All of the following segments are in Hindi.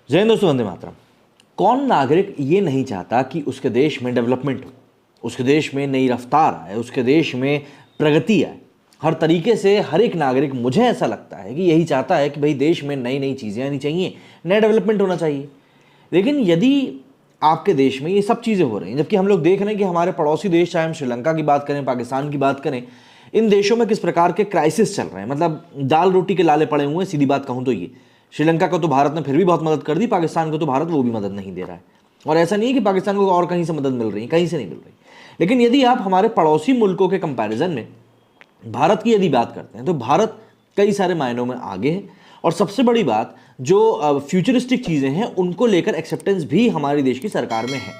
जय हिंद दोस्तों, वंदे मातरम। कौन नागरिक ये नहीं चाहता कि उसके देश में डेवलपमेंट हो, उसके देश में नई रफ्तार आए, उसके देश में प्रगति आए। हर तरीके से हर एक नागरिक, मुझे ऐसा लगता है कि यही चाहता है कि भाई देश में नई नई चीज़ें आनी चाहिए, नया डेवलपमेंट होना चाहिए। लेकिन यदि आपके देश में ये सब चीज़ें हो रही हैं, जबकि हम लोग देख रहे हैं कि हमारे पड़ोसी देश, चाहे हम श्रीलंका की बात करें, पाकिस्तान की बात करें, इन देशों में किस प्रकार के क्राइसिस चल रहे हैं, मतलब दाल रोटी के लाले पड़े हुए हैं। सीधी बात कहूँ तो ये श्रीलंका को तो भारत ने फिर भी बहुत मदद कर दी, पाकिस्तान को तो भारत वो भी मदद नहीं दे रहा है। और ऐसा नहीं है कि पाकिस्तान को और कहीं से मदद मिल रही है, कहीं से नहीं मिल रही। लेकिन यदि आप हमारे पड़ोसी मुल्कों के कंपैरिजन में भारत की यदि बात करते हैं तो भारत कई सारे मायनों में आगे है। और सबसे बड़ी बात, जो फ्यूचरिस्टिक चीज़ें हैं उनको लेकर एक्सेप्टेंस भी हमारे देश की सरकार में है।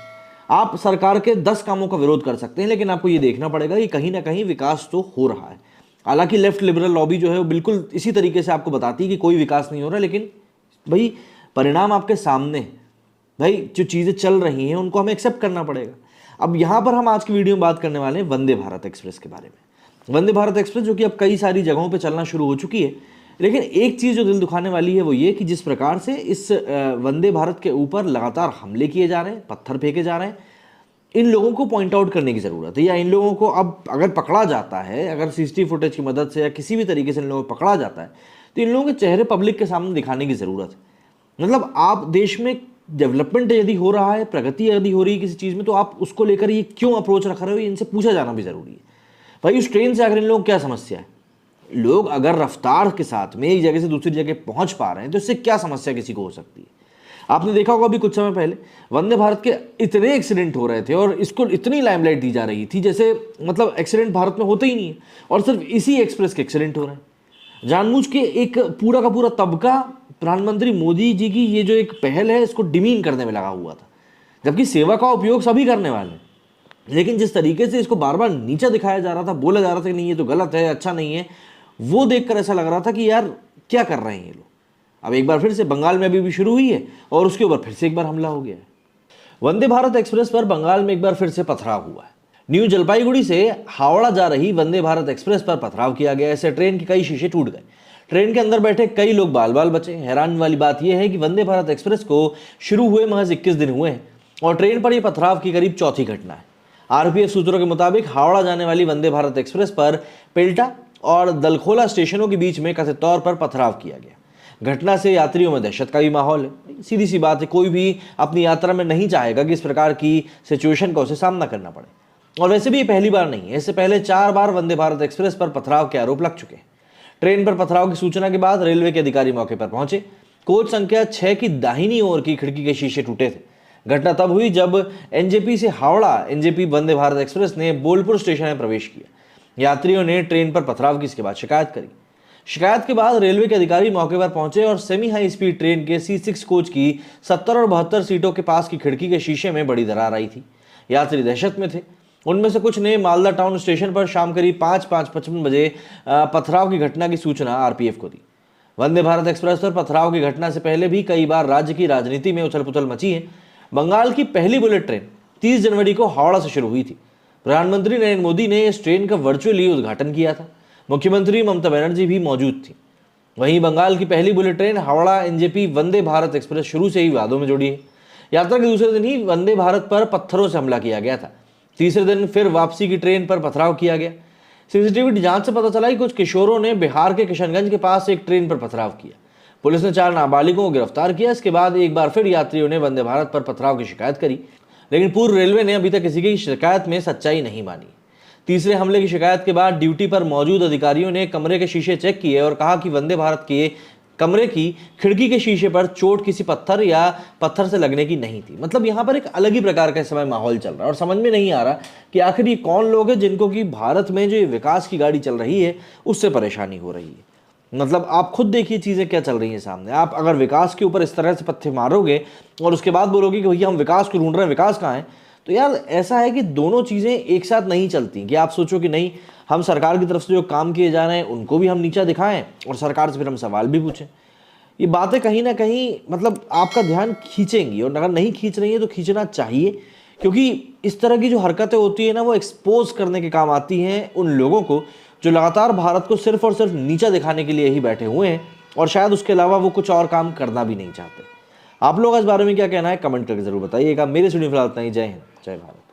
आप सरकार के 10 कामों का विरोध कर सकते हैं, लेकिन आपको ये देखना पड़ेगा कि कहीं ना कहीं विकास तो हो रहा है। हालांकि लेफ्ट लिबरल लॉबी जो है वो बिल्कुल इसी तरीके से आपको बताती है कि कोई विकास नहीं हो रहा, लेकिन भाई परिणाम आपके सामने है। भाई जो चीज़ें चल रही हैं उनको हमें एक्सेप्ट करना पड़ेगा। अब यहाँ पर हम आज की वीडियो में बात करने वाले हैं वंदे भारत एक्सप्रेस के बारे में। वंदे भारत एक्सप्रेस जो कि अब कई सारी जगहों पे चलना शुरू हो चुकी है, लेकिन एक चीज़ जो दिल दुखाने वाली है वो ये कि जिस प्रकार से इस वंदे भारत के ऊपर लगातार हमले किए जा रहे हैं, पत्थर फेंके जा रहे हैं, इन लोगों को पॉइंट आउट करने की ज़रूरत है। या इन लोगों को अब अगर पकड़ा जाता है, अगर सीसीटीवी फुटेज की मदद से या किसी भी तरीके से इन लोगों को पकड़ा जाता है, तो इन लोगों के चेहरे पब्लिक के सामने दिखाने की ज़रूरत है। मतलब आप देश में डेवलपमेंट यदि हो रहा है, प्रगति यदि हो रही है किसी चीज़ में, तो आप उसको लेकर ये क्यों अप्रोच रख रहे हो, ये इनसे पूछा जाना भी ज़रूरी है। भाई उस ट्रेन से आखिर इन लोगों को क्या समस्या है? लोग अगर रफ्तार के साथ में एक जगह से दूसरी जगह पहुंच पा रहे हैं तो इससे क्या समस्या किसी को हो सकती है? आपने देखा होगा अभी कुछ समय पहले वंदे भारत के इतने एक्सीडेंट हो रहे थे और इसको इतनी लाइमलाइट दी जा रही थी जैसे मतलब एक्सीडेंट भारत में होते ही नहीं है, और सिर्फ इसी एक्सप्रेस के एक्सीडेंट हो रहे हैं। जानबूझ के एक पूरा का पूरा तबका प्रधानमंत्री मोदी जी की ये जो एक पहल है इसको डिमीन करने में लगा हुआ था, जबकि सेवा का उपयोग सभी करने वाले हैं। लेकिन जिस तरीके से इसको बार बार नीचा दिखाया जा रहा था, बोला जा रहा था कि नहीं ये तो गलत है, अच्छा नहीं है, वो देखकर ऐसा लग रहा था कि यार क्या कर रहे हैं ये लोग। अब एक बार फिर से बंगाल में अभी भी शुरू हुई है और उसके ऊपर फिर से एक बार हमला हो गया है। वंदे भारत एक्सप्रेस पर बंगाल में एक बार फिर से पथराव हुआ है। न्यू जलपाईगुड़ी से हावड़ा जा रही वंदे भारत एक्सप्रेस पर पथराव किया गया। ऐसे ट्रेन के कई शीशे टूट गए। ट्रेन के अंदर बैठे कई लोग बाल बाल बचे। हैरान वाली बात यह है कि वंदे भारत एक्सप्रेस को शुरू हुए महज 21 दिन हुए हैं और ट्रेन पर यह पथराव की करीब चौथी घटना है। आरपीएफ सूत्रों के मुताबिक हावड़ा जाने वाली वंदे भारत एक्सप्रेस पर पेल्टा और दलखोला स्टेशनों के बीच में कथित तौर पर पथराव किया गया। घटना से यात्रियों में दहशत का भी माहौल है। सीधी सी बात है, कोई भी अपनी यात्रा में नहीं चाहेगा कि इस प्रकार की सिचुएशन का उसे सामना करना पड़े। और वैसे भी ये पहली बार नहीं है, इससे पहले 4 बार वंदे भारत एक्सप्रेस पर पथराव के आरोप लग चुके हैं। ट्रेन पर पथराव की सूचना के बाद रेलवे के अधिकारी मौके पर पहुंचे। कोच संख्या 6 की दाहिनी ओर की खिड़की के शीशे टूटे थे। घटना तब हुई जब एनजेपी से हावड़ा एनजेपी वंदे भारत एक्सप्रेस ने बोलपुर स्टेशन में प्रवेश किया। यात्रियों ने ट्रेन पर पथराव की इसके बाद शिकायत करी। शिकायत के बाद रेलवे के अधिकारी मौके पर पहुंचे और सेमी हाई स्पीड ट्रेन के C6 कोच की 70 और 72 सीटों के पास की खिड़की के शीशे में बड़ी दरार आई थी। यात्री दहशत में थे। उनमें से कुछ ने मालदा टाउन स्टेशन पर शाम करीब 5:55 बजे पथराव की घटना की सूचना आरपीएफ को दी। वंदे भारत एक्सप्रेस पर पथराव की घटना से पहले भी कई बार राज्य की राजनीति में उथल पुथल मची है। बंगाल की पहली बुलेट ट्रेन 30 जनवरी को हावड़ा से शुरू हुई थी। प्रधानमंत्री नरेंद्र मोदी ने इस ट्रेन का वर्चुअली उद्घाटन किया था। मुख्यमंत्री ममता बनर्जी भी मौजूद थी। वहीं बंगाल की पहली bullet train Howrah NJP Vande Bharat express शुरू से ही विवादों में जुड़ी है। यात्रा के दूसरे दिन ही वंदे भारत पर पत्थरों से हमला किया गया था। तीसरे दिन फिर वापसी की ट्रेन पर पथराव किया गया। सीसीटीवी जांच से पता चला कि कुछ किशोरों ने बिहार के किशनगंज के पास एक ट्रेन पर पथराव किया। पुलिस ने 4 नाबालिगों को गिरफ्तार किया। इसके बाद एक बार फिर यात्रियों ने वंदे भारत पर पथराव की शिकायत करी, लेकिन पूर्व रेलवे ने अभी तक किसी की शिकायत में सच्चाई नहीं मानी। तीसरे हमले की शिकायत के बाद ड्यूटी पर मौजूद अधिकारियों ने कमरे के शीशे चेक किए और कहा कि वंदे भारत के कमरे की खिड़की के शीशे पर चोट किसी पत्थर या पत्थर से लगने की नहीं थी। मतलब यहाँ पर एक अलग ही प्रकार का इस समय माहौल चल रहा है और समझ में नहीं आ रहा कि आखिर ये कौन लोग हैं जिनको कि भारत में जो विकास की गाड़ी चल रही है उससे परेशानी हो रही है। मतलब आप खुद देखिए चीज़ें क्या चल रही हैं सामने। आप अगर विकास के ऊपर इस तरह से पत्थर मारोगे और उसके बाद बोलोगे कि भैया हम विकास को ढूंढ रहे हैं, विकास कहाँ है, तो यार ऐसा है कि दोनों चीज़ें एक साथ नहीं चलती। कि आप सोचो कि नहीं, हम सरकार की तरफ से जो काम किए जा रहे हैं उनको भी हम नीचा दिखाएं और सरकार से फिर हम सवाल भी पूछें। ये बातें कहीं ना कहीं मतलब आपका ध्यान खींचेंगी, और अगर नहीं खींच रही है तो खींचना चाहिए, क्योंकि इस तरह की जो हरकतें होती है ना वो एक्सपोज करने के काम आती हैं उन लोगों को जो लगातार भारत को सिर्फ और सिर्फ नीचा दिखाने के लिए ही बैठे हुए हैं और शायद उसके अलावा वो कुछ और काम करना भी नहीं चाहते। आप लोग इस बारे में क्या कहना है कमेंट करके जरूर बताइएगा। मेरे स्टूडियो फिलहाल इतना ही। जय हिंद, जय भारत।